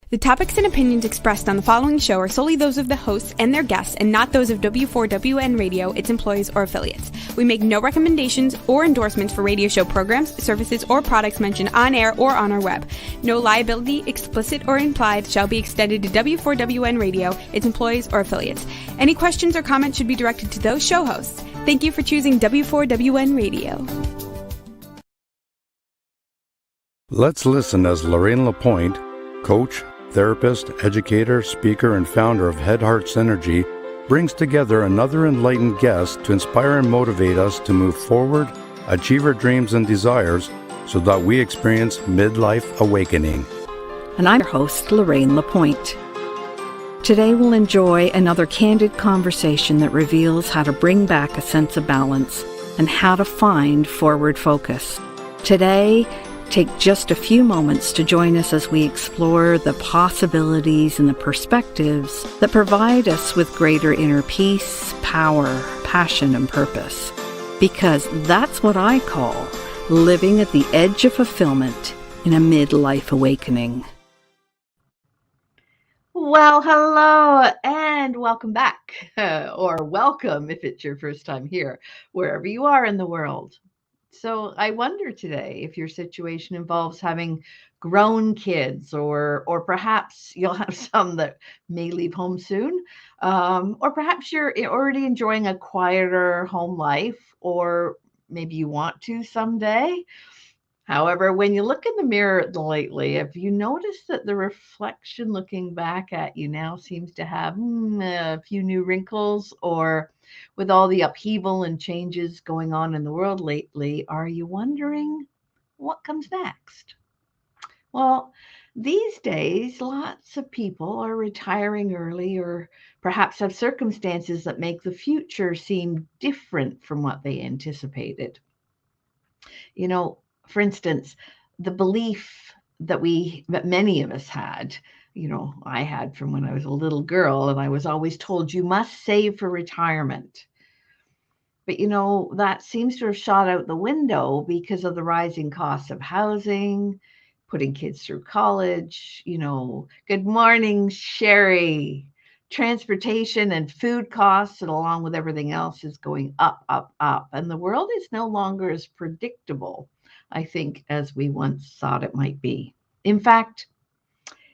The topics and opinions expressed on the following show are solely those of the hosts and their guests and not those of W4WN Radio, its employees, or affiliates. We make no recommendations or endorsements for radio show programs, services, or products mentioned on air or on our web. No liability, explicit or implied, shall be extended to W4WN Radio, its employees, or affiliates. Any questions or comments should be directed to those show hosts. Thank you for choosing W4WN Radio. Let's listen as Lorraine Lapointe, coach, therapist, educator, speaker, and founder of Head Heart Synergy, brings together another enlightened guest to inspire and motivate us to move forward, achieve our dreams and desires, so that we experience midlife awakening. And I'm your host, Lorraine Lapointe. Today we'll enjoy another candid conversation that reveals how to bring back a sense of balance and how to find forward focus. Today, take just a few moments to join us as we explore the possibilities and the perspectives that provide us with greater inner peace, power, passion, and purpose. Because that's what I call living at the edge of fulfillment in a midlife awakening. Well, hello and welcome back, or welcome if it's your first time here, wherever you are in the world. So I wonder today if your situation involves having grown kids, or perhaps you'll have some that may leave home soon, or perhaps you're already enjoying a quieter home life, or maybe you want to someday. However, when you look in the mirror lately, have you noticed that the reflection looking back at you now seems to have a few new wrinkles? Or with all the upheaval and changes going on in the world lately, are you wondering what comes next? Well, these days, lots of people are retiring early, or perhaps have circumstances that make the future seem different from what they anticipated. You know, for instance, the belief that many of us had, I had from when I was a little girl, and I was always told you must save for retirement. But that seems to have shot out the window because of the rising costs of housing, putting kids through college, good morning, Sherry. Transportation and food costs, and along with everything else, is going up, up, up. And the world is no longer as predictable, I think, as we once thought it might be. In fact,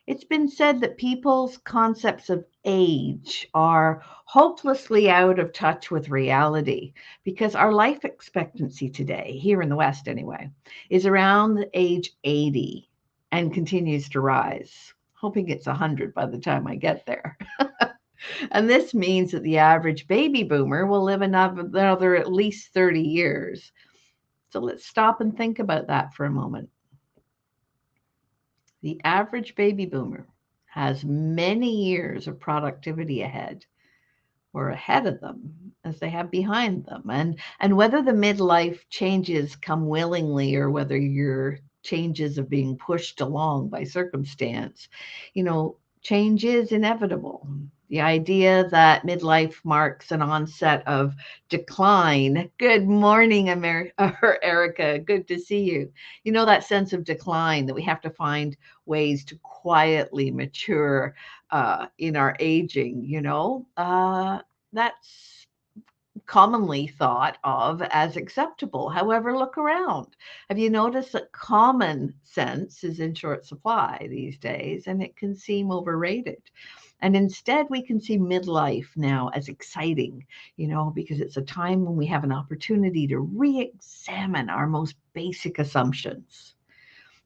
it's been said that people's concepts of age are hopelessly out of touch with reality, because our life expectancy today, here in the West anyway, is around age 80 and continues to rise. Hoping it's 100 by the time I get there. And this means that the average baby boomer will live another at least 30 years. So let's stop and think about that for a moment. The average baby boomer has many years of productivity ahead of them as they have behind them. And whether the midlife changes come willingly, or whether your changes are being pushed along by circumstance, change is inevitable. The idea that midlife marks an onset of decline. Good morning, Erica. Good to see you. That sense of decline, that we have to find ways to quietly mature in our aging, that's commonly thought of as acceptable. However, look around. Have you noticed that common sense is in short supply these days, and it can seem overrated? And instead, we can see midlife now as exciting, because it's a time when we have an opportunity to re-examine our most basic assumptions.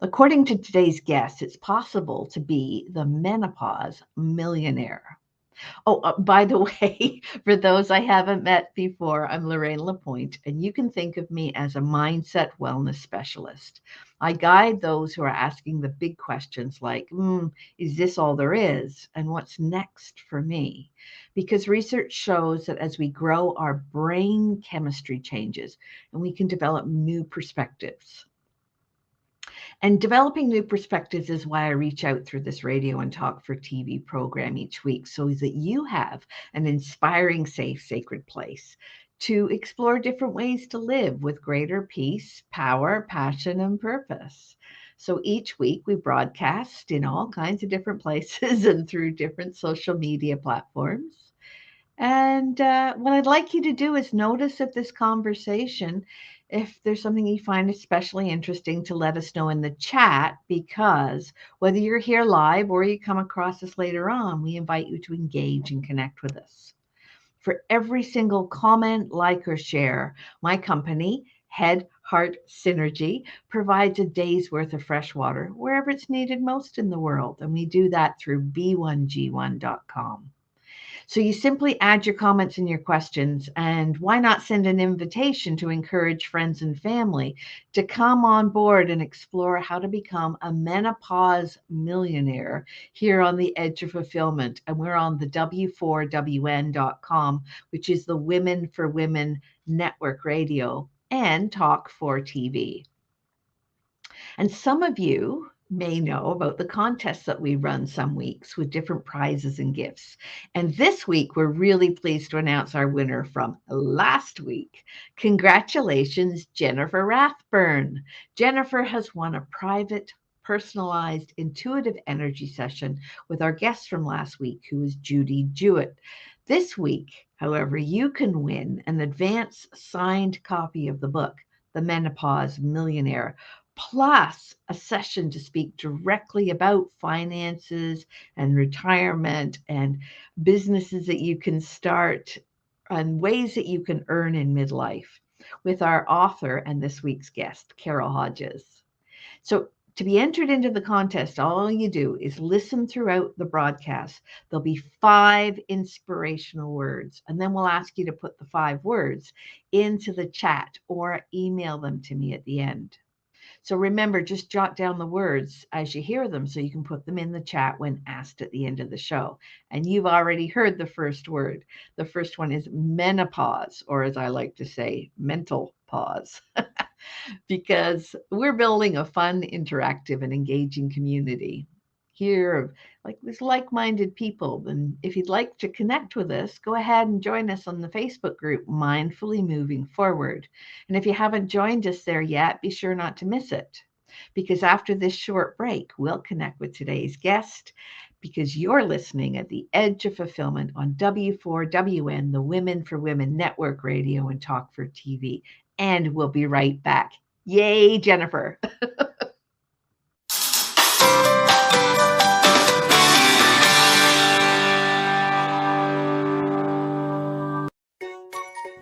According to today's guest, it's possible to be the menopause millionaire. Oh, by the way, for those I haven't met before, I'm Lorraine Lapointe, and you can think of me as a mindset wellness specialist. I guide those who are asking the big questions like, is this all there is? And what's next for me? Because research shows that as we grow, our brain chemistry changes and we can develop new perspectives. And developing new perspectives is why I reach out through this radio and talk for TV program each week, so that you have an inspiring, safe, sacred place to explore different ways to live with greater peace, power, passion, and purpose. So each week we broadcast in all kinds of different places and through different social media platforms. And what I'd like you to do is notice if this conversation, if there's something you find especially interesting, to let us know in the chat, because whether you're here live or you come across us later on, we invite you to engage and connect with us. For every single comment, like, or share, my company, Head Heart Synergy, provides a day's worth of fresh water wherever it's needed most in the world. And we do that through b1g1.com. So you simply add your comments and your questions, and why not send an invitation to encourage friends and family to come on board and explore how to become a menopause millionaire here on the Edge of Fulfillment. And we're on the w4wn.com, which is the Women for Women Network Radio and Talk 4 TV. And some of you may know about the contests that we run some weeks with different prizes and gifts. And this week, we're really pleased to announce our winner from last week. Congratulations, Jennifer Rathburn. Jennifer has won a private, personalized, intuitive energy session with our guest from last week, who was Judy Jewett. This week, however, you can win an advance signed copy of the book, The Menopause Millionaire, plus a session to speak directly about finances and retirement and businesses that you can start and ways that you can earn in midlife with our author and this week's guest, Carole Hodges. So to be entered into the contest, all you do is listen throughout the broadcast. There'll be 5 inspirational words, and then we'll ask you to put the 5 words into the chat or email them to me at the end. So remember, just jot down the words as you hear them so you can put them in the chat when asked at the end of the show. And you've already heard the first word. The first one is menopause, or as I like to say, mental pause, because we're building a fun, interactive, and engaging community here of like-minded people. And if you'd like to connect with us, go ahead and join us on the Facebook group, Mindfully Moving Forward. And if you haven't joined us there yet, be sure not to miss it, because after this short break, we'll connect with today's guest, because you're listening at the Edge of Fulfillment on W4WN, the Women for Women Network Radio and Talk for TV. And we'll be right back. Yay, Jennifer.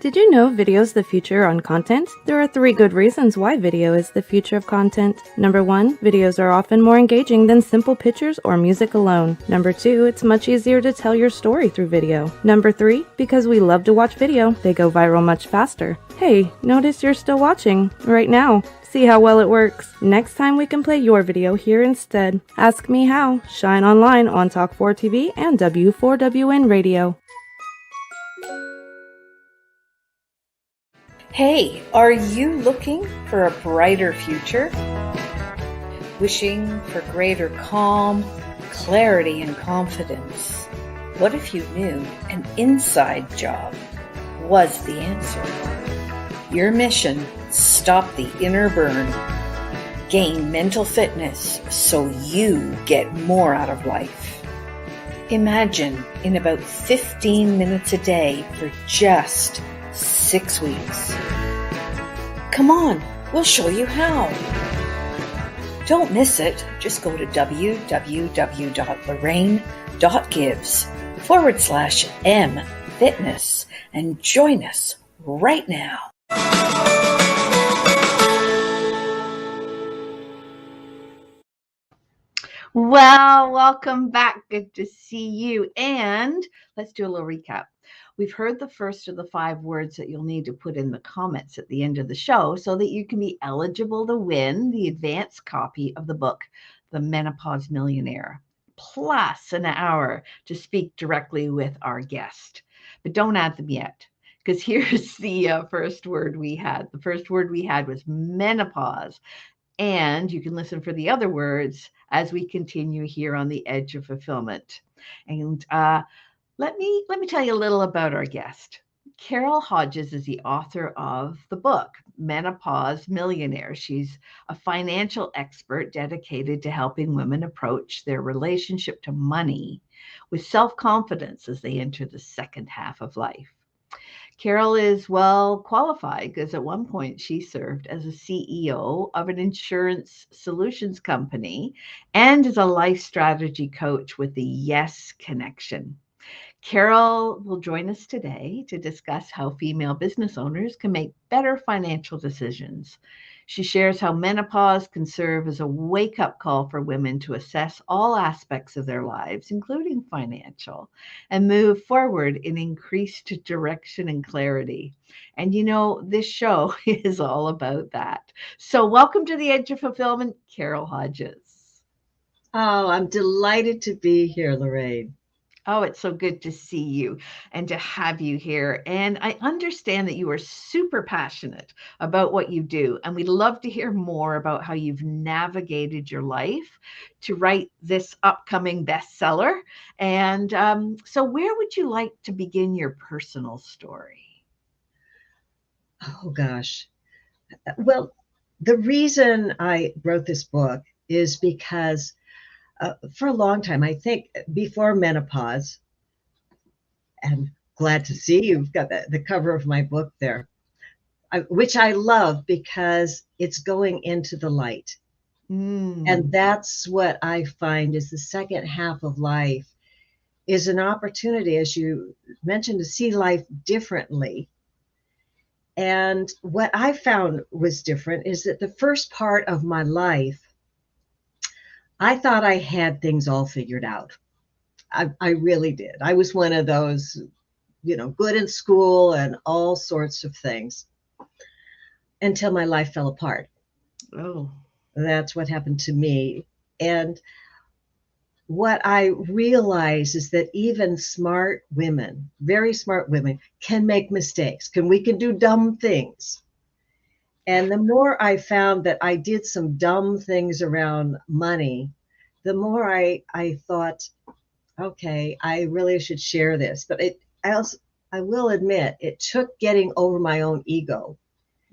Did you know video is the future on content? There are 3 good reasons why video is the future of content. Number 1, videos are often more engaging than simple pictures or music alone. Number 2, it's much easier to tell your story through video. Number 3, because we love to watch video, they go viral much faster. Hey, notice you're still watching right now. See how well it works. Next time we can play your video here instead. Ask me how. Shine online on Talk 4 TV and W4WN Radio. Hey, are you looking for a brighter future? Wishing for greater calm, clarity, and confidence? What if you knew an inside job was the answer? Your mission: stop the inner burn, gain mental fitness so you get more out of life. Imagine in about 15 minutes a day for just 6 weeks. Come on, we'll show you how. Don't miss it. Just go to www.lorraine.gives/m-fitness and join us right now. Well, welcome back. Good to see you. And let's do a little recap. We've heard the first of the 5 words that you'll need to put in the comments at the end of the show so that you can be eligible to win the advanced copy of the book, The Menopause Millionaire, plus an hour to speak directly with our guest. But don't add them yet, because here's the first word we had. The first word we had was menopause. And you can listen for the other words as we continue here on the Edge of Fulfillment. And let me tell you a little about our guest. Carole Hodges is the author of the book, Menopause, Millionaire. She's a financial expert dedicated to helping women approach their relationship to money with self confidence as they enter the second half of life. Carole is well qualified because at one point she served as a CEO of an insurance solutions company and is a life strategy coach with the Yes Connection. Carole will join us today to discuss how female business owners can make better financial decisions. She shares how menopause can serve as a wake up call for women to assess all aspects of their lives, including financial, and move forward in increased direction and clarity. And this show is all about that. So, welcome to the Edge of Fulfillment, Carole Hodges. Oh, I'm delighted to be here, Lorraine. Oh, it's so good to see you and to have you here. And I understand that you are super passionate about what you do. And we'd love to hear more about how you've navigated your life to write this upcoming bestseller. And so, where would you like to begin your personal story? Oh, gosh. Well, the reason I wrote this book is because for a long time, I think before menopause, and glad to see you've got the cover of my book there, which I love because it's going into the light. And that's what I find is the second half of life is an opportunity, as you mentioned, to see life differently. And what I found was different is that the first part of my life, I thought I had things all figured out. I really did. I was one of those, good in school and all sorts of things until my life fell apart. Oh, That's what happened to me. And what I realize is that even smart women, very smart women, can make mistakes. We can do dumb things. And the more I found that I did some dumb things around money, the more I thought, okay, I really should share this. But I will admit, it took getting over my own ego.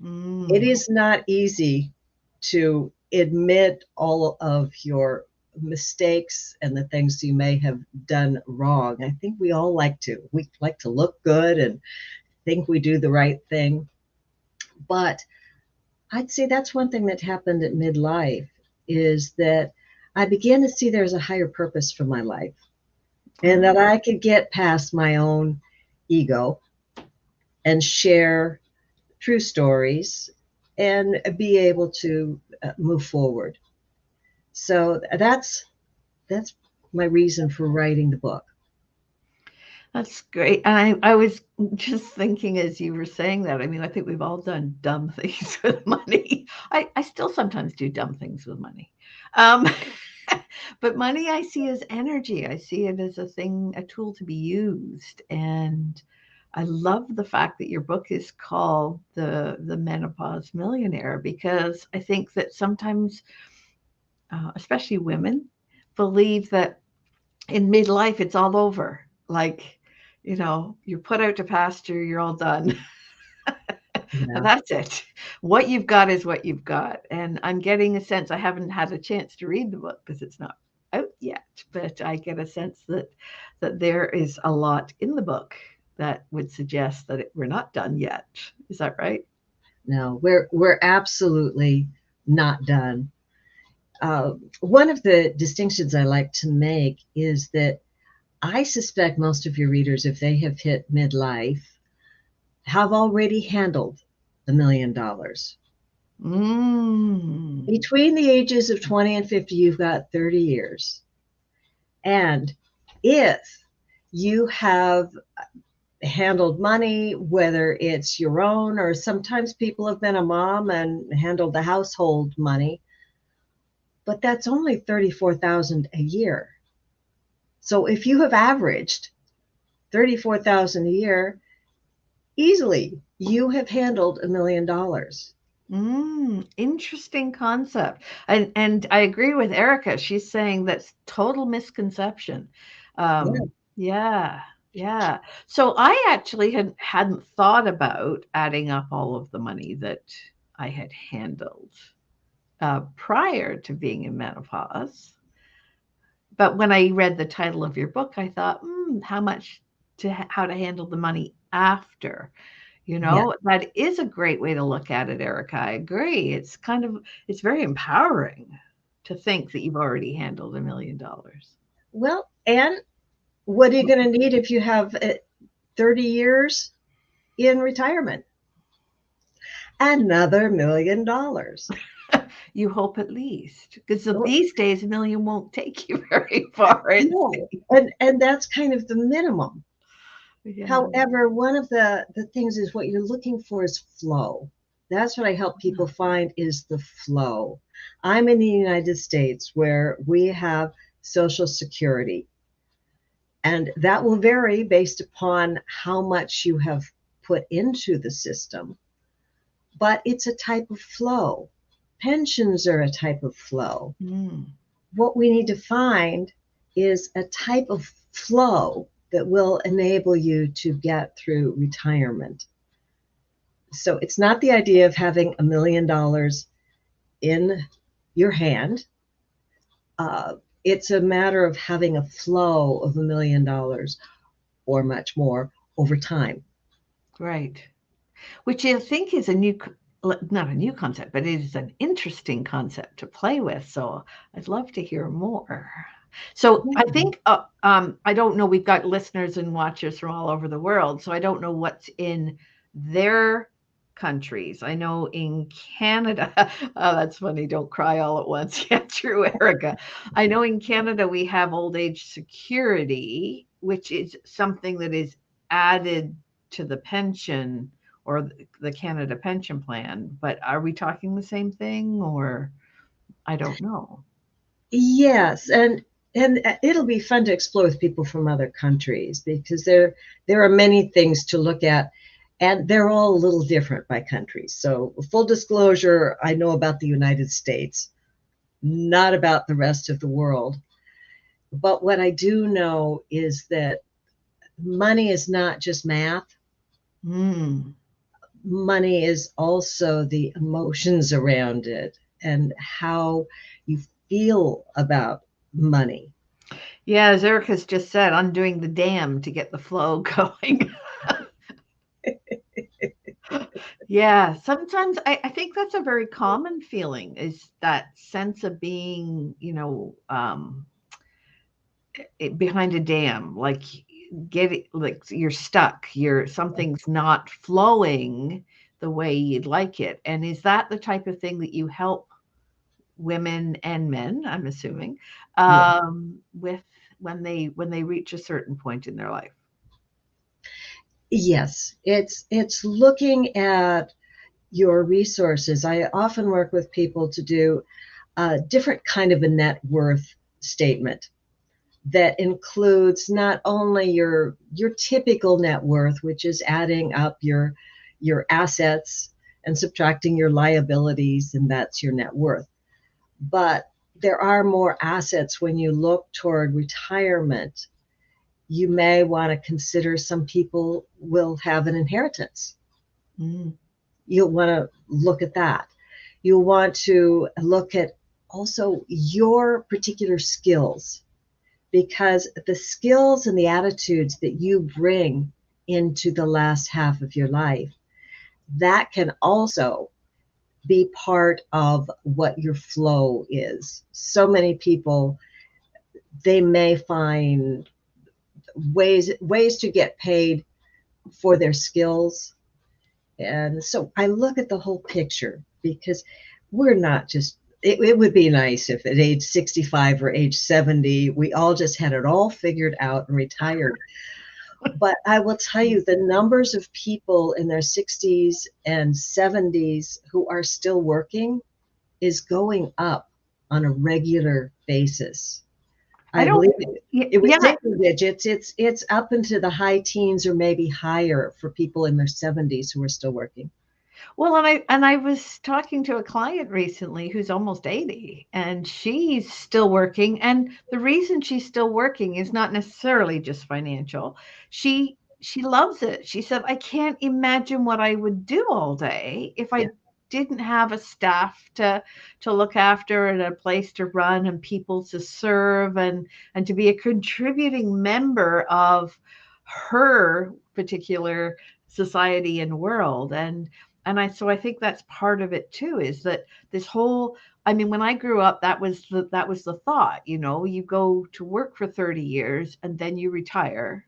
It is not easy to admit all of your mistakes and the things you may have done wrong. I think we all like to. We like to look good and think we do the right thing. But I'd say that's one thing that happened at midlife is that I began to see there's a higher purpose for my life and that I could get past my own ego and share true stories and be able to move forward. So that's my reason for writing the book. that's great. And I was just thinking as you were saying that, I mean, I think we've all done dumb things with money. I still sometimes do dumb things with money. Um, but money I see as energy. I see it as a tool to be used. And I love the fact that your book is called the Menopause Millionaire, because I think that sometimes, especially women, believe that in midlife it's all over. Like, you're put out to pasture, you're all done. Yeah. That's it. What you've got is what you've got. And I'm getting a sense, I haven't had a chance to read the book because it's not out yet, but I get a sense that there is a lot in the book that would suggest that we're not done yet. Is that right? No, we're absolutely not done. One of the distinctions I like to make is that I suspect most of your readers, if they have hit midlife, have already handled $1 million. Between the ages of 20 and 50, you've got 30 years. And if you have handled money, whether it's your own or sometimes people have been a mom and handled the household money, but that's only $34,000 a year. So if you have averaged $34,000 a year, easily you have handled $1 million. Interesting concept. And I agree with Erica. She's saying that's total misconception. Yeah. Yeah. Yeah. So I actually hadn't thought about adding up all of the money that I had handled prior to being in menopause. But when I read the title of your book, I thought, how to handle the money after. Yeah. That is a great way to look at it, Erica. I agree. It's very empowering to think that you've already handled $1 million. Well, and what are you going to need if you have 30 years in retirement? Another $1 million. You hope at least, because Well, these days, a million won't take you very far. no, and that's kind of the minimum. Yeah. However, one of the things is what you're looking for is flow. That's what I help people find is the flow. I'm in the United States where we have Social Security, and that will vary based upon how much you have put into the system. But it's a type of flow. Pensions are a type of flow. Mm. What we need to find is a type of flow that will enable you to get through retirement. So it's not the idea of having $1 million in your hand. It's a matter of having a flow of $1 million or much more over time. Right. Which I think is not a new concept, but it is an interesting concept to play with. So I'd love to hear more. So I think, I don't know, we've got listeners and watchers from all over the world. So I don't know what's in their countries. I know in Canada, oh, that's funny. Don't cry all at once. Yeah, true, Erica. I know in Canada we have old age security, which is something that is added to the pension or the Canada pension plan. But are we talking the same thing, or I don't know. Yes, and it'll be fun to explore with people from other countries because there are many things to look at, and they're all a little different by country. So full disclosure, I know about the United States, not about the rest of the world. But what I do know is that money is not just math. Mm. Money is also the emotions around it and how you feel about money. Yeah, as Erica's just said, undoing the dam to get the flow going. Yeah, sometimes I think that's a very common feeling is that sense of being, behind a dam, like like you're stuck, something's not flowing the way you'd like it. And is that the type of thing that you help women and men, I'm assuming, Yeah. with when they reach a certain point in their life? Yes, it's looking at your resources. I often work with people to do a different kind of a net worth statement that includes not only your typical net worth, which is adding up your assets and subtracting your liabilities, and that's your net worth. But there are more assets when you look toward retirement. You may want to consider some people will have an inheritance. Mm. You'll want to look at that. You'll want to look at also your particular skills, because the skills and the attitudes that you bring into the last half of your life, that can also be part of what your flow is. So many people, they may find ways to get paid for their skills. And so I look at the whole picture because we're not just, it would be nice if at age 65 or age 70, we all just had it all figured out and retired. But I will tell you, the numbers of people in their 60s and 70s who are still working is going up on a regular basis. I I don't. believe it was Yeah, single digits. It's up into the high teens or maybe higher for people in their 70s who are still working. Well, and I was talking to a client recently who's almost 80, and she's still working, and the reason she's still working is not necessarily just financial. She loves it. She said, "I can't imagine what I would do all day if Yeah. I didn't have a staff to look after and a place to run and people to serve and to be a contributing member of her particular society and world." And I think that's part of it too, is that this whole, I mean, when I grew up, that was the thought, you go to work for 30 years and then you retire.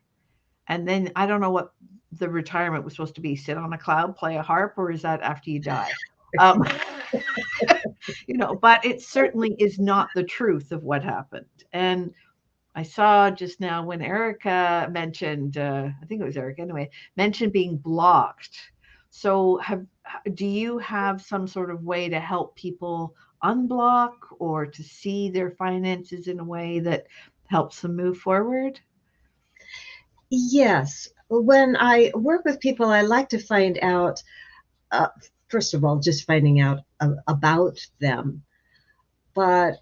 And then I don't know what the retirement was supposed to be, sit on a cloud, play a harp, or is that after you die? Um, but it certainly is not the truth of what happened. And I saw just now when Erica mentioned, I think it was Erica anyway, mentioned being blocked. So do you have some sort of way to help people unblock or to see their finances in a way that helps them move forward? Yes. When I work with people, I like to find out, uh, first of all, just finding out about them, but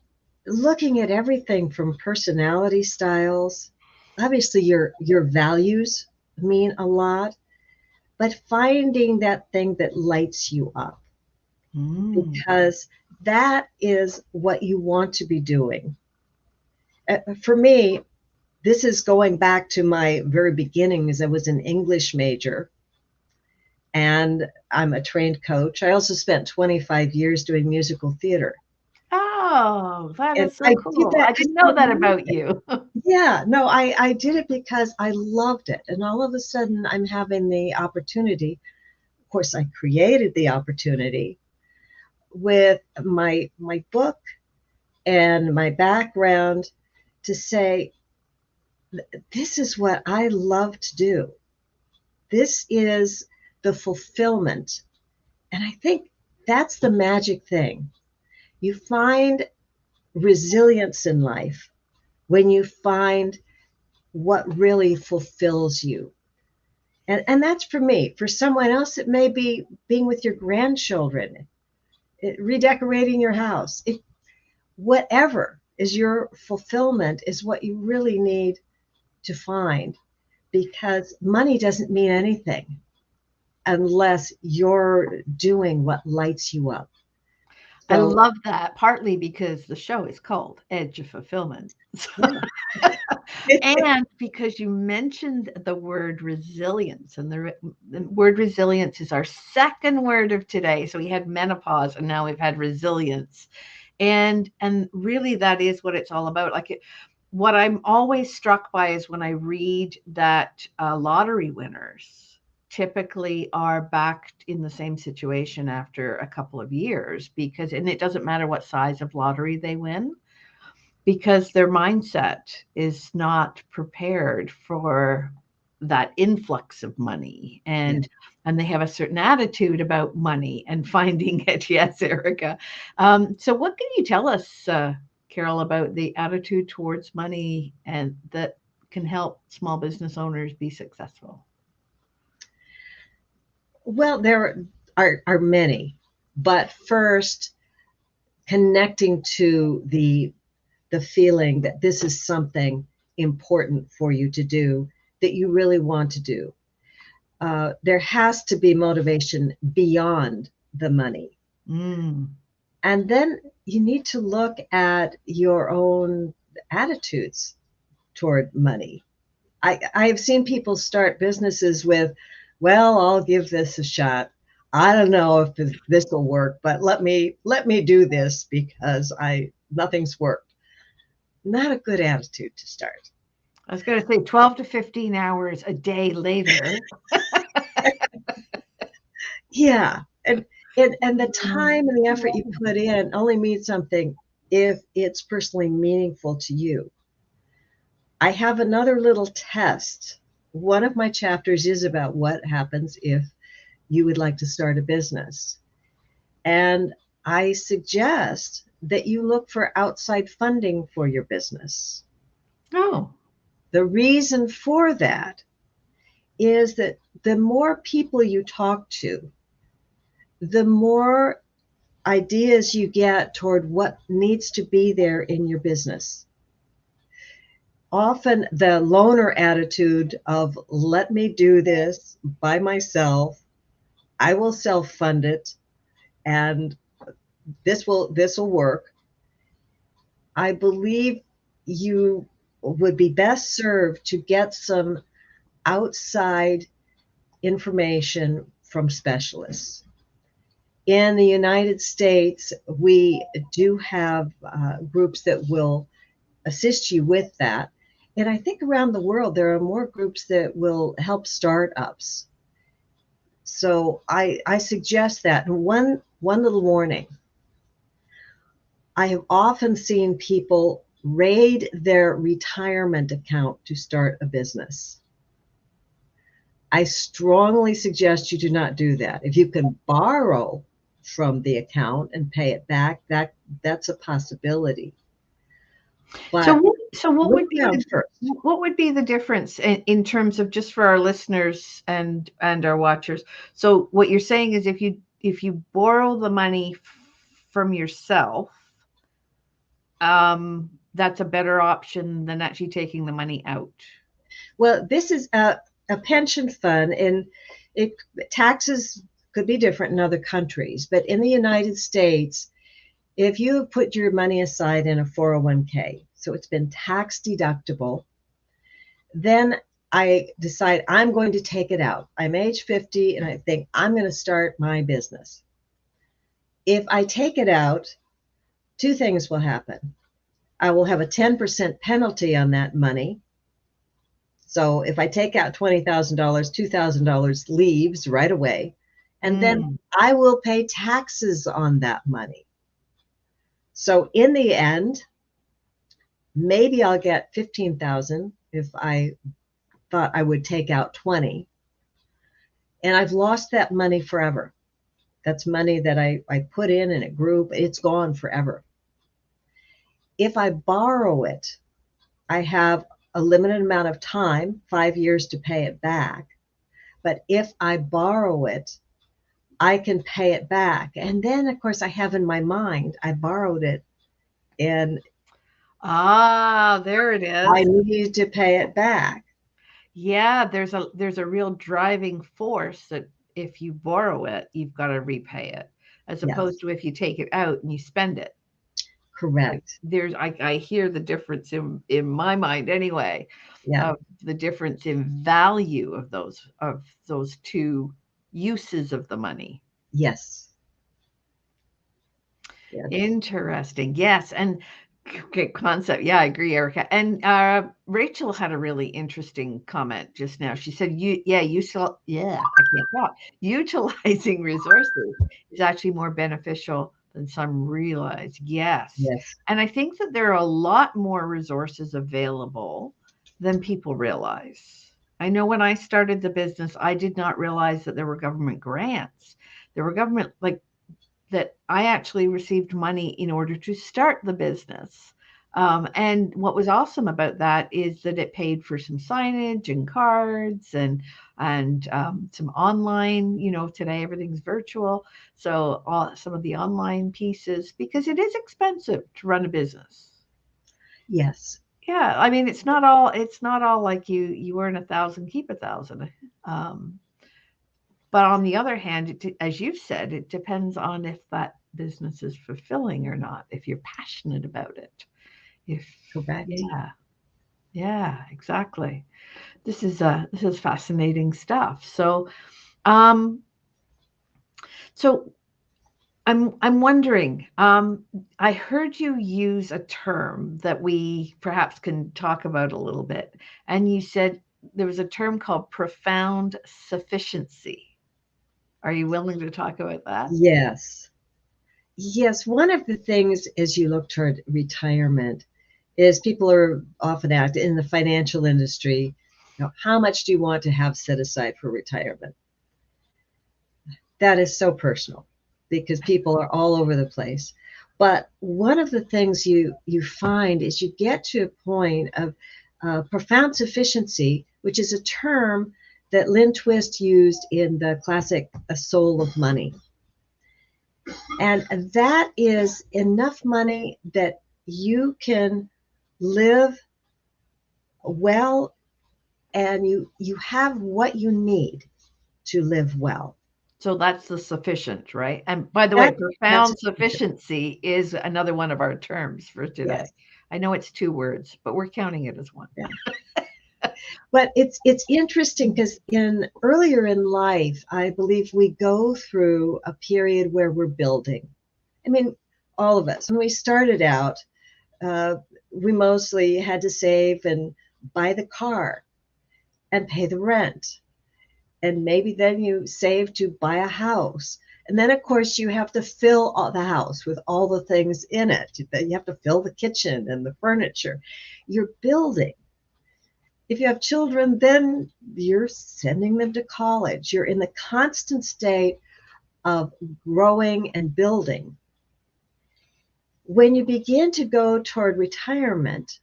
looking at everything from personality styles. Obviously, your values mean a lot, but finding that thing that lights you up, Mm. because that is what you want to be doing. For me, this is going back to my very beginnings. I was an English major and I'm a trained coach. I also spent 25 years doing musical theater. Oh, that And is so I did cool. that I because didn't I know that loved about it. you. Yeah, no, I did it because I loved it. And all of a sudden, I'm having the opportunity. Of course, I created the opportunity with my book and my background to say, this is what I love to do. This is the fulfillment. And I think that's the magic thing. You find resilience in life when you find what really fulfills you. And that's for me. For someone else, it may be being with your grandchildren, redecorating your house. Whatever is your fulfillment is what you really need to find, because money doesn't mean anything unless you're doing what lights you up. I So, love that, partly because the show is called Edge of Fulfillment. yeah. And because you mentioned the word resilience, and the word resilience is our second word of today. So we had menopause, and now we've had resilience, and really that is what it's all about. What I'm always struck by is when I read that lottery winners typically are back in the same situation after a couple of years, and it doesn't matter what size of lottery they win, because their mindset is not prepared for that influx of money, Yeah. and they have a certain attitude about money and finding it. Yes, Erica. So what can you tell us, Carole, about the attitude towards money and that can help small business owners be successful? Well, there are many, but first, connecting to the feeling that this is something important for you to do, that you really want to do. There has to be motivation beyond the money. Mm. And then you need to look at your own attitudes toward money. I have seen people start businesses with, well, I'll give this a shot. I don't know if this will work, but let me do this because I nothing's worked. Not a good attitude to start. I was going to say 12 to 15 hours a day later. Yeah, and the time and the effort you put in only means something if it's personally meaningful to you. I have another little test. One of my chapters is about what happens if you would like to start a business. And I suggest that you look for outside funding for your business. Oh. The reason for that is that the more people you talk to, the more ideas you get toward what needs to be there in your business. Often the loner attitude of, let me do this by myself, I will self-fund it, and this will work. I believe you would be best served to get some outside information from specialists. In the United States, we do have groups that will assist you with that. And I think around the world, there are more groups that will help startups. So I suggest that. And one little warning. I have often seen people raid their retirement account to start a business. I strongly suggest you do not do that. If you can borrow from the account and pay it back, that's a possibility. But so what would be the difference in terms of, just for our listeners and our watchers? So what you're saying is, if you borrow the money from yourself, that's a better option than actually taking the money out. Well, this is a pension fund, and taxes could be different in other countries, but in the United States, if you put your money aside in a 401k, so it's been tax deductible, then I decide I'm going to take it out. I'm age 50 and I think I'm going to start my business. If I take it out, two things will happen. I will have a 10% penalty on that money. So if I take out $20,000, $2,000 leaves right away, and then I will pay taxes on that money. So in the end, maybe I'll get 15,000 if I thought I would take out 20. And I've lost that money forever. That's money that I put in and it grew, but it's gone forever. If I borrow it, I have a limited amount of time, 5 years, to pay it back. But if I borrow it, I can pay it back. And then, of course, I have in my mind, I borrowed it and there it is. I need to pay it back. Yeah, there's a real driving force that if you borrow it, you've got to repay it, as opposed to if you take it out and you spend it. Correct. I hear the difference in my mind anyway, of the difference in value of those two uses of the money. Yes. Interesting. Yes. And great concept. Yeah, I agree, Erica. And Rachel had a really interesting comment just now. She said, utilizing resources is actually more beneficial than some realize. Yes. And I think that there are a lot more resources available than people realize. I know when I started the business, I did not realize that there were government grants. There were government, that I actually received money in order to start the business. And what was awesome about that is that it paid for some signage and cards and some online, today everything's virtual. So some of the online pieces, because it is expensive to run a business. Yes. Yeah. I mean, it's not all like you earn 1,000, keep 1,000. But on the other hand, as you've said, it depends on if that business is fulfilling or not, if you're passionate about it. Correct. Yeah, exactly. This is fascinating stuff. So, I'm wondering. I heard you use a term that we perhaps can talk about a little bit, and you said there was a term called profound sufficiency. Are you willing to talk about that? Yes. One of the things as you look toward retirement is people are often asked in the financial industry, how much do you want to have set aside for retirement? That is so personal because people are all over the place. But one of the things you find is you get to a point of profound sufficiency, which is a term that Lynn Twist used in the classic A Soul of Money. And that is enough money that you can live well, and you have what you need to live well. So that's the sufficient, right? And by the way, That's profound sufficiency is another one of our terms for today. yes. I know it's 2 words, but we're counting it as one. Yeah. But it's interesting because earlier in life, I believe we go through a period where we're building. I mean, all of us, when we started out, uh, we mostly had to save and buy the car and pay the rent. And maybe then you save to buy a house. And then, of course, you have to fill the house with all the things in it. You have to fill the kitchen and the furniture. You're building. If you have children, then you're sending them to college. You're in the constant state of growing and building. When you begin to go toward retirement,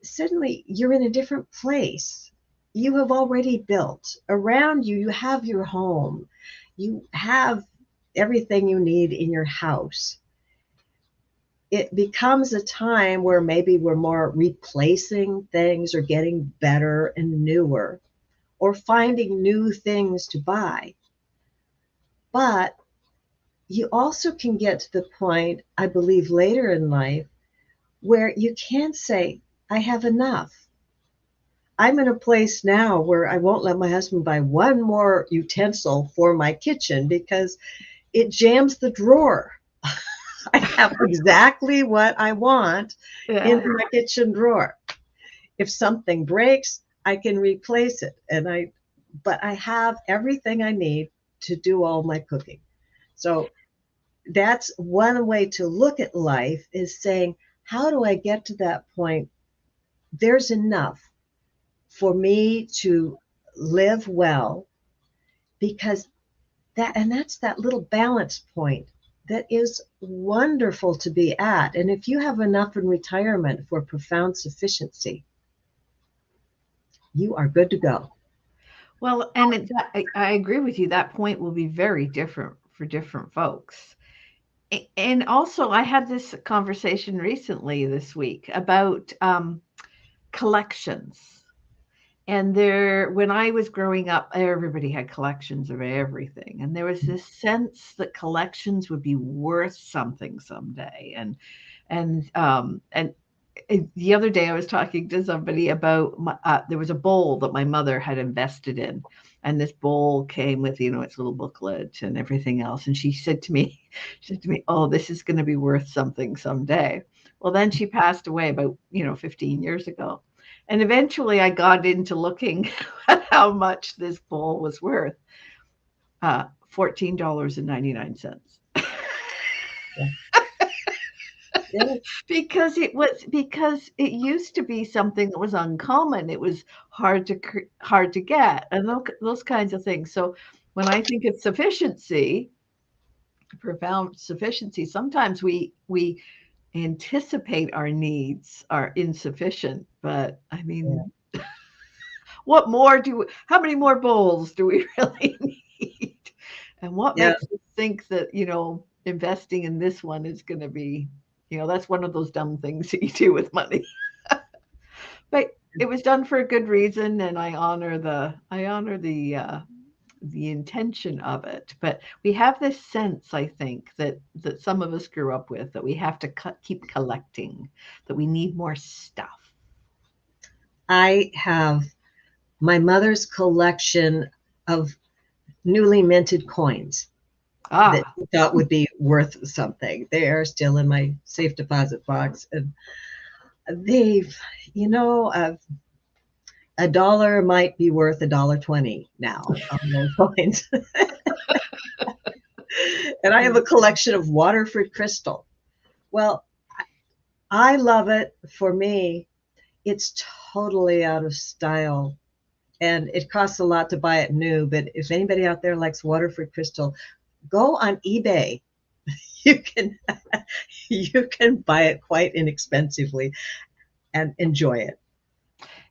suddenly you're in a different place. You have already built. Around you, you have your home. You have everything you need in your house. It becomes a time where maybe we're more replacing things or getting better and newer or finding new things to buy. But you also can get to the point, I believe, later in life where you can say, I have enough. I'm in a place now where I won't let my husband buy one more utensil for my kitchen because it jams the drawer. I have exactly what I want in my kitchen drawer. If something breaks, I can replace it. But I have everything I need to do all my cooking. So that's one way to look at life, is saying, how do I get to that point? There's enough for me to live well, because that's that little balance point that is wonderful to be at. And if you have enough in retirement for profound sufficiency, you are good to go. Well, and I agree with you. That point will be very different for different folks. And also, I had this conversation recently this week about collections. And when I was growing up, everybody had collections of everything. And there was this sense that collections would be worth something someday. And the other day I was talking to somebody about there was a bowl that my mother had invested in. And this bowl came with, its little booklet and everything else. And she said to me, oh, this is going to be worth something someday. Well, then she passed away about, 15 years ago. And eventually I got into looking at how much this bowl was worth. $14.99. Yeah. Because it used to be something that was uncommon. It was hard to get, and those kinds of things. So when I think of sufficiency, profound sufficiency, sometimes we anticipate our needs are insufficient, but I mean, how many more bowls do we really need? And what makes us think that, investing in this one is going to be, that's one of those dumb things that you do with money. But it was done for a good reason, and I honor the intention of it. But we have this sense, I think, that some of us grew up with, that we have to keep collecting, that we need more stuff. I have my mother's collection of newly minted coins that I thought would be worth something. They are still in my safe deposit box, and they've, a dollar might be worth $1.20 now on those coins. And I have a collection of Waterford crystal. Well, I love it. For me, it's totally out of style, and it costs a lot to buy it new. But if anybody out there likes Waterford crystal, go on eBay. You can buy it quite inexpensively and enjoy it.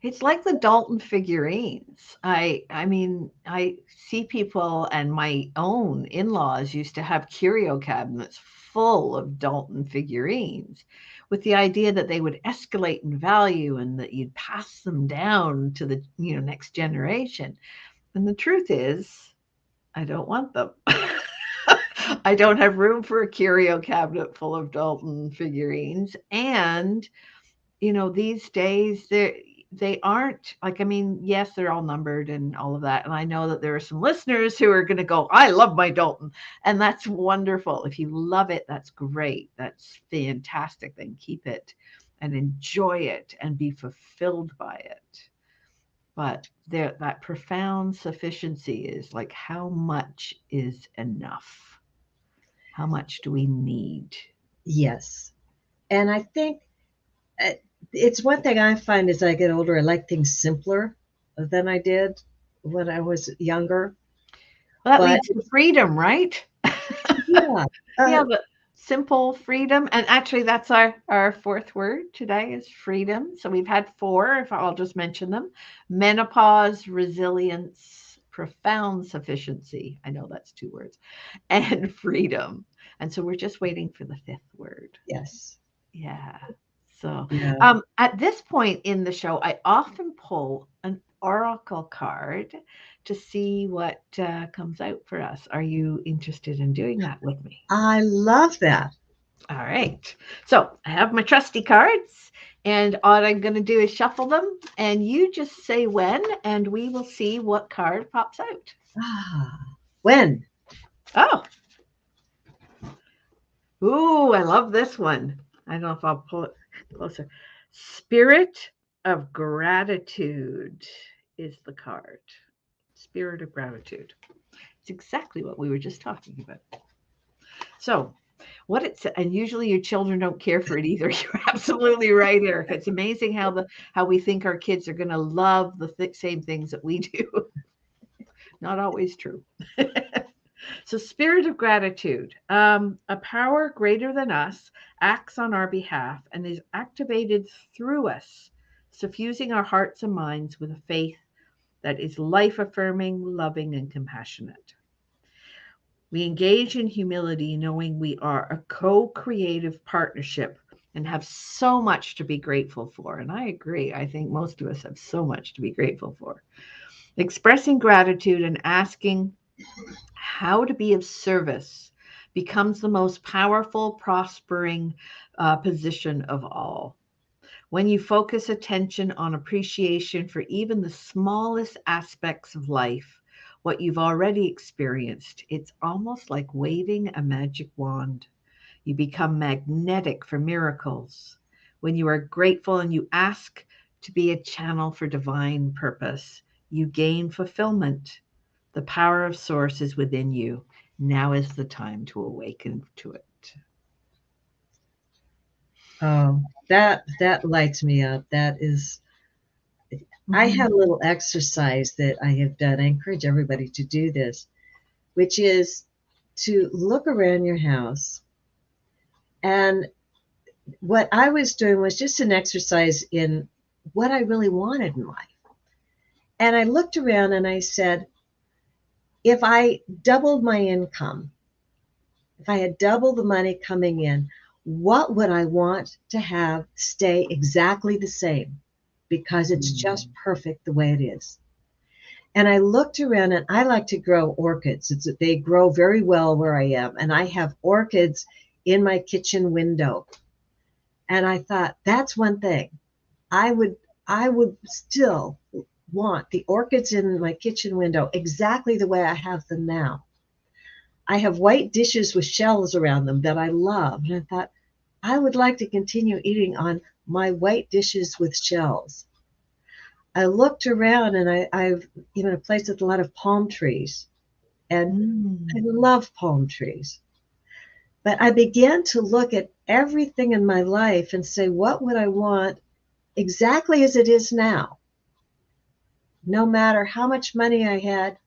It's like the Dalton figurines. I mean, I see people, and my own in-laws used to have curio cabinets full of Dalton figurines with the idea that they would escalate in value and that you'd pass them down to the, next generation. And the truth is, I don't want them. I don't have room for a curio cabinet full of Dalton figurines. And these days they aren't like, I mean, yes, they're all numbered and all of that. And I know that there are some listeners who are going to go, I love my Dalton. And that's wonderful. If you love it, that's great. That's fantastic. Then keep it and enjoy it and be fulfilled by it. But that profound sufficiency is like, how much is enough? How much do we need? Yes. And I think it's one thing I find as I get older, I like things simpler than I did when I was younger. Well, that leads to freedom, right? Yeah. Yeah, but simple freedom. And actually, that's our fourth word today is freedom. So we've had four, if I'll just mention them: menopause, resilience, profound sufficiency. I know that's two words, and freedom. And so we're just waiting for the fifth word. Yes. Yeah. So Yeah. at this point in the show, I often pull an oracle card to see what comes out for us. Are you interested in doing that with me? I love that. All right. So I have my trusty cards, and all I'm going to do is shuffle them, and you just say when, and we will see what card pops out. When? Oh. Ooh, I love this one. I don't know if I'll pull it closer. Spirit of gratitude is the card. Spirit of gratitude. It's exactly what we were just talking about. So what it's, and usually your children don't care for it either. You're absolutely right, Erica. It's amazing how we think our kids are going to love the same things that we do. Not always true. So, spirit of gratitude, a power greater than us acts on our behalf and is activated through us, suffusing our hearts and minds with a faith that is life affirming, loving, and compassionate. We engage in humility, knowing we are a co creative partnership and have so much to be grateful for. And I agree. I think most of us have so much to be grateful for. Expressing gratitude and asking how to be of service becomes the most powerful, prospering position of all. When you focus attention on appreciation for even the smallest aspects of life, what you've already experienced, it's almost like waving a magic wand. You become magnetic for miracles. When you are grateful and you ask to be a channel for divine purpose, you gain fulfillment. The power of source is within you. Now is the time to awaken to it. Oh, that lights me up. That is, I have a little exercise that I have done. I encourage everybody to do this, which is to look around your house. And what I was doing was just an exercise in what I really wanted in life. And I looked around and I said, if I doubled my income, if I had double the money coming in, what would I want to have stay exactly the same? Because it's just perfect the way it is. And I looked around, and I like to grow orchids. They grow very well where I am. And I have orchids in my kitchen window. And I thought, that's one thing. I would still want the orchids in my kitchen window exactly the way I have them now. I have white dishes with shells around them that I love. And I thought, I would like to continue eating on my white dishes with shells. I looked around, and I've even a place with a lot of palm trees. And I love palm trees. But I began to look at everything in my life and say, what would I want exactly as it is now? No matter how much money I had.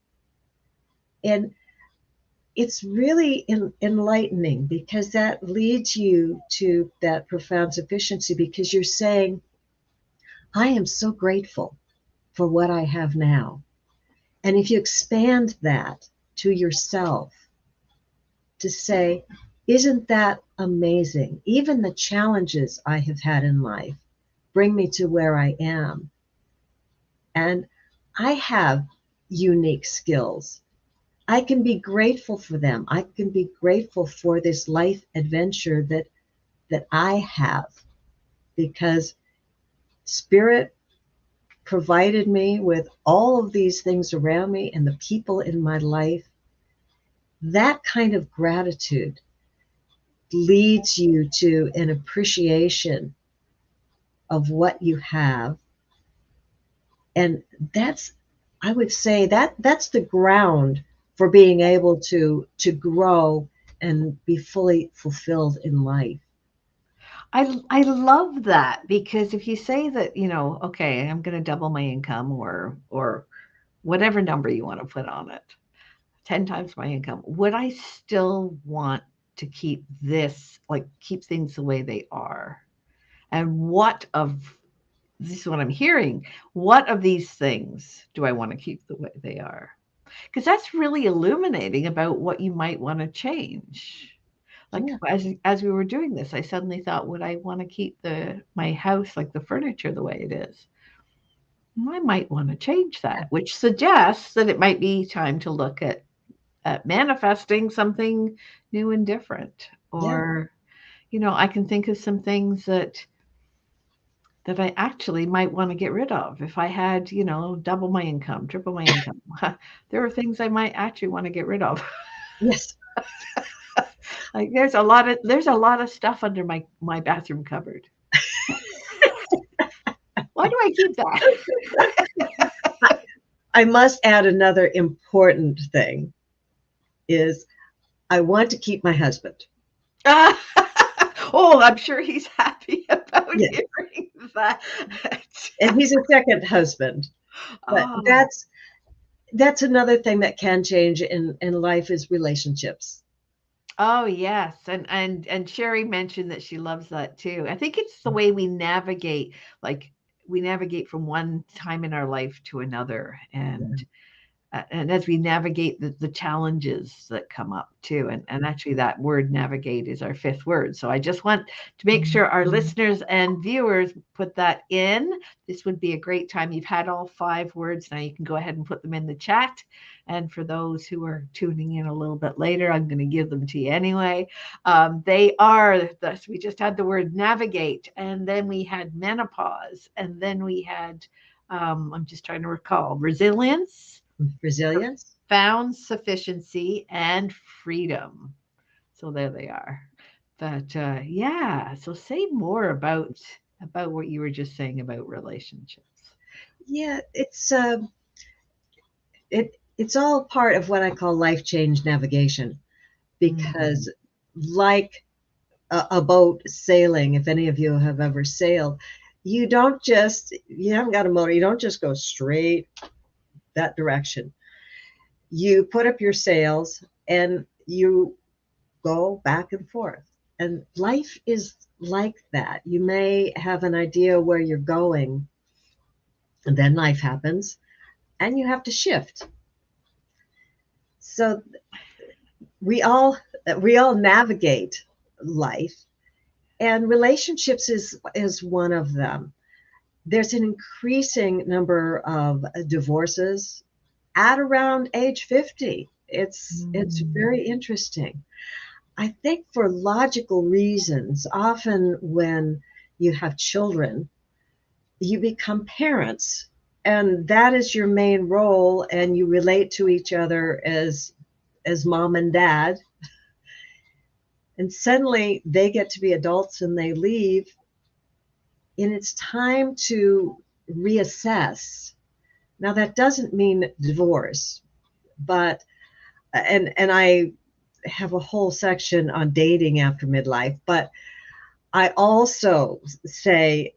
And it's really enlightening, because that leads you to that profound sufficiency, because you're saying, I am so grateful for what I have now. And if you expand that to yourself, to say, isn't that amazing? Even the challenges I have had in life bring me to where I am. And I have unique skills. I can be grateful for them. I can be grateful for this life adventure that I have, because Spirit provided me with all of these things around me and the people in my life. That kind of gratitude leads you to an appreciation of what you have. And that's, I would say, that's the ground for being able to grow and be fully fulfilled in life. I love that, because if you say that, okay, I'm going to double my income, or whatever number you want to put on it, 10 times my income, would I still want to keep keep things the way they are? And this is what I'm hearing, what of these things do I want to keep the way they are? Because that's really illuminating about what you might want to change. Like, as we were doing this, I suddenly thought, would I want to keep my house, like the furniture, the way it is? I might want to change that, which suggests that it might be time to look at manifesting something new and different. Or, I can think of some things that I actually might want to get rid of. If I had, double my income, triple my income, there are things I might actually want to get rid of. Yes. Like there's a lot of stuff under my bathroom cupboard. Why do I keep that? I must add another important thing is I want to keep my husband. Oh, I'm sure he's happy about hearing that. And he's a second husband. But that's another thing that can change in life, is relationships. Oh yes, and Sherry mentioned that she loves that too. I think it's the way we navigate, from one time in our life to another, and as we navigate the challenges that come up too. And actually that word navigate is our fifth word. So I just want to make sure our listeners and viewers put that in. This would be a great time. You've had all 5 words. Now you can go ahead and put them in the chat. And for those who are tuning in a little bit later, I'm going to give them to you anyway. They are thus. We just had the word navigate, and then we had menopause, and then we had, I'm just trying to recall, resilience, found sufficiency, and freedom. So there they are. But so say more about what you were just saying about relationships. Yeah, it's all part of what I call life change navigation, because like a boat sailing, if any of you have ever sailed, you haven't got a motor, you don't just go straight that direction. You put up your sails and you go back and forth. And life is like that. You may have an idea where you're going, and then life happens and you have to shift. So we all navigate life, and relationships is one of them. There's an increasing number of divorces at around age 50. It's very interesting. I think for logical reasons, often when you have children, you become parents, and that is your main role, and you relate to each other as mom and dad. And suddenly they get to be adults and they leave, and it's time to reassess. Now that doesn't mean divorce, but and I have a whole section on dating after midlife, but I also say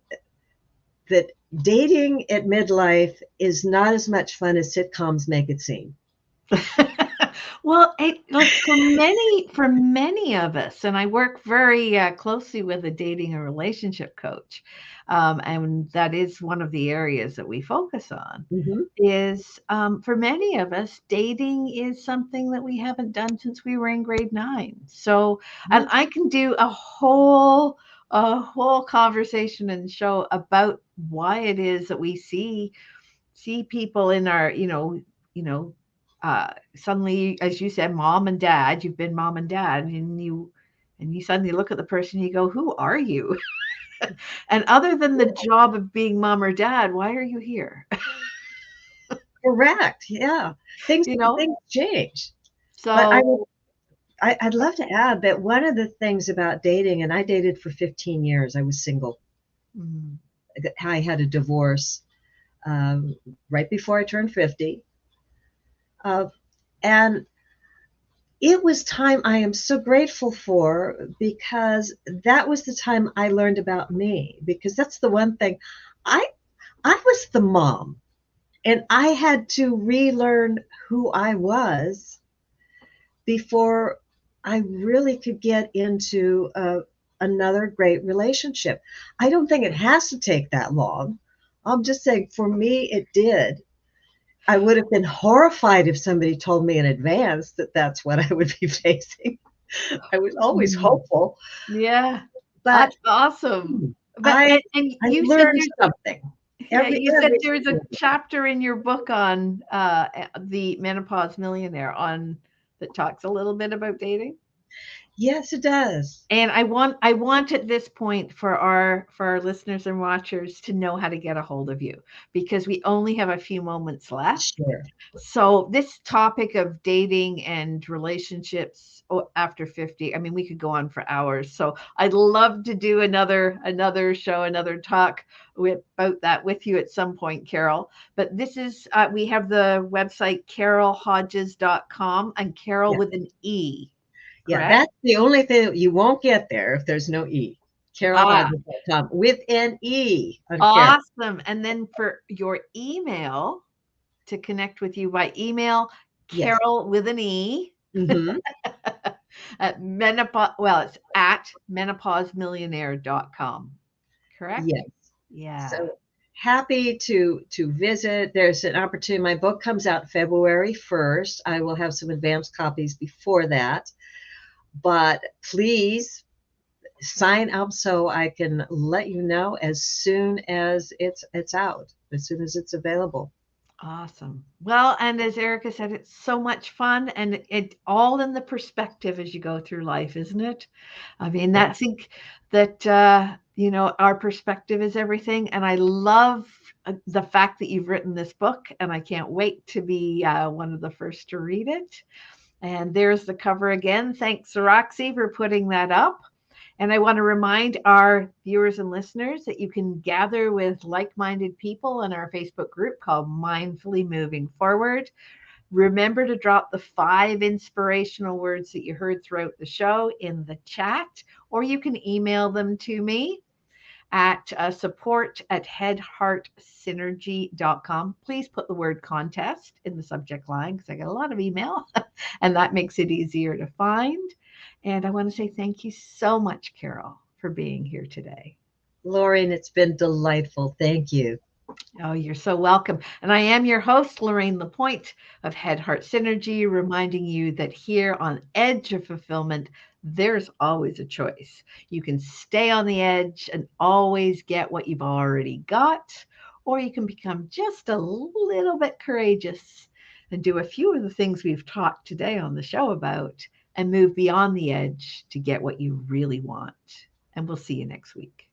that dating at midlife is not as much fun as sitcoms make it seem. Well, like for many of us, and I work very closely with a dating and relationship coach, and that is one of the areas that we focus on. Mhm. Is for many of us, dating is something that we haven't done since we were in grade 9. So, and Yeah. I can do a whole conversation and show about why it is that we see people in our, suddenly, as you said, mom and dad, you've been mom and dad, and you suddenly look at the person, you go, who are you? And other than the job of being mom or dad, why are you here? Correct. Yeah. Things You know? things change. But So, I'd love to add that one of the things about dating, and I dated for 15 years. I was single. mm, I had a divorce right before I turned 50. Uh, and it was time I am so grateful for, because that was the time I learned about me. Because that's the one thing I I was the mom, and I had to relearn who I was before I really could get into another great relationship. I don't think it has to take that long. I'm just saying, for me, it did. I would have been horrified if somebody told me in advance that that's what I would be facing. I was always mm, hopeful, yeah, but that's awesome. But I and I you said learned something yeah, you said every there's a single day. chapter in your book on the Menopause Millionaire on that talks a little bit about dating. Yes, it does. And I want at this point for our listeners and watchers to know how to get a hold of you, because we only have a few moments left. Sure. So this topic of dating and relationships after 50, I mean, we could go on for hours. So I'd love to do another show, another talk about that with you at some point, Carole. But this is we have the website carolehodges.com, and Carole Yeah. with an E, Yeah, correct? that's the only thing you won't get there if there's no E. Ah, CaroleHodges.com with an E on Carol. awesome. And then for your email, to connect with you by email, Yes. Carole with an E Hmm. at menopause, well, it's at menopausemillionaire.com. Correct? Yes. Yeah. So happy to visit. There's an opportunity. My book comes out February 1st. I will have some advanced copies before that. But please sign up so I can let you know as soon as it's out, as soon as it's available. Awesome. Well, and as Erica said, it's so much fun, and it all in the perspective as you go through life, isn't it? I mean, Yeah. I think that our perspective is everything, and I love the fact that you've written this book, and I can't wait to be one of the first to read it. And there's the cover again. Thanks, Roxy, for putting that up. And I want to remind our viewers and listeners that you can gather with like minded people in our Facebook group called Mindfully Moving Forward. Remember to drop the 5 inspirational words that you heard throughout the show in the chat, or you can email them to me at support@headheartsynergy.com. Please put the word contest in the subject line, because I get a lot of email and that makes it easier to find. And I want to say thank you so much, Carole, for being here today. Lauren, it's been delightful. Thank you. Oh, you're so welcome. And I am your host, Lorraine Lapointe of Head Heart Synergy, reminding you that here on Edge of Fulfillment, there's always a choice. You can stay on the edge and always get what you've already got, or you can become just a little bit courageous and do a few of the things we've talked today on the show about and move beyond the edge to get what you really want. And we'll see you next week.